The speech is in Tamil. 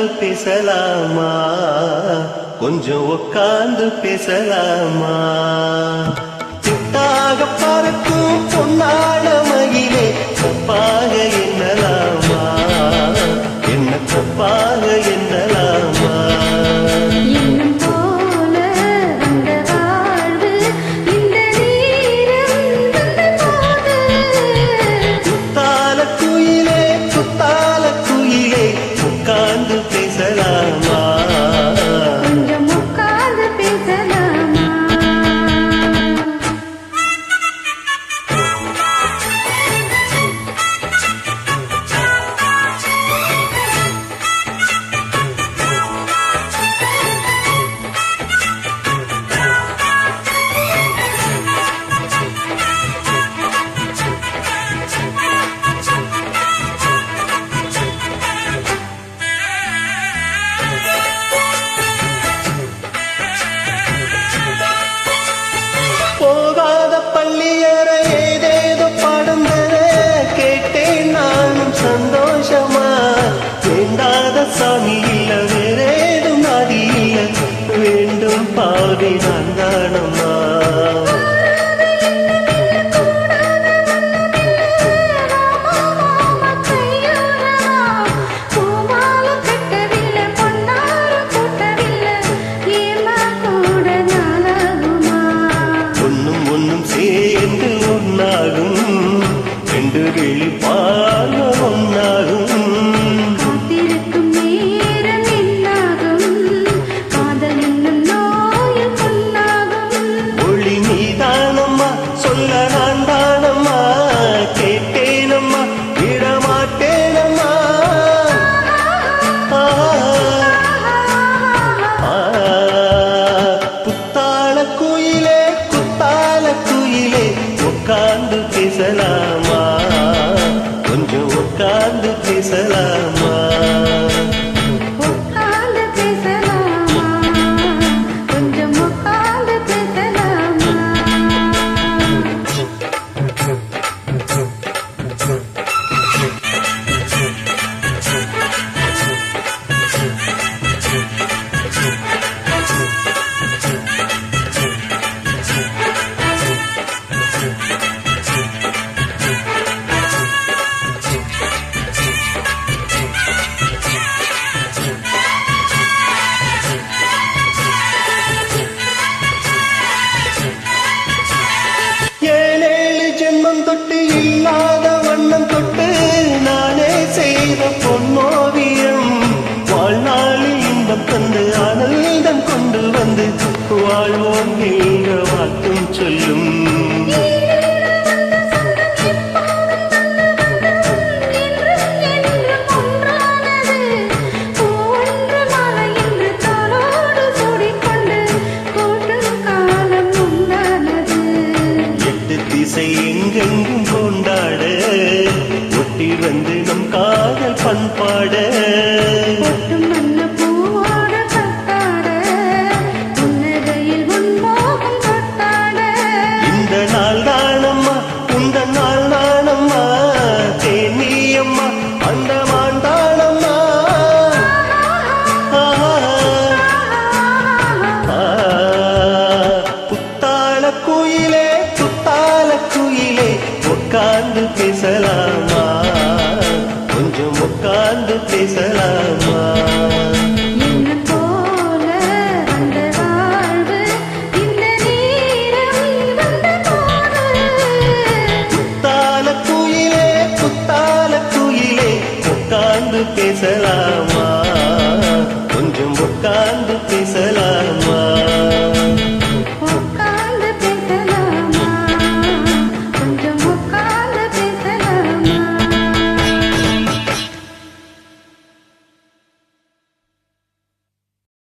உட்கார்ந்து பேசலாமா கொஞ்சம் உட்கார்ந்து பேசலாமா சித்தாக பறக்கும் பொன்னாட மகிழே தப்பாக எண்ணலாமா என்ன தப்பாக எண்ணலாமா போகாத பள்ளியற ஏதேதோ பாடம் தர கேட்டேன் நானும் சந்தோஷமா வேண்டாத சாமி இல்ல வேறேதும் நாதி இல்ல வேண்டும் பாவி நான் தானம்மா சேர்ந்து ஒன்னாகும் ரெண்டு வெளி பார்வ ஒன்னாகும் காத்திருக்கும் நேரம் என்னாகும் காதல் என்னும் நோயில் பொன்னாகும் ஒளி நீதானம்மா சொல்ல நான் தானம்மா கேட்டேனம்மா விடமாட்டேனம்மா புத்தாள குயிலே குயிலே உட்கார்ந்து பேசலாமா கொஞ்சம் உட்கார்ந்து பேசலாமா உட்கார்ந்து பேசலாமா கொஞ்சம் உட்கார்ந்து பேசலாமா தொட்டு இல்லாத வண்ணம் தொட்டு நானே செய்த பொன்னோவியம் வாழ்நாளில் இன்பம் தந்து ஆனந்தம் கொண்டு வந்து வாழ்வோம் என்ற வார்த்தை சொல்லும்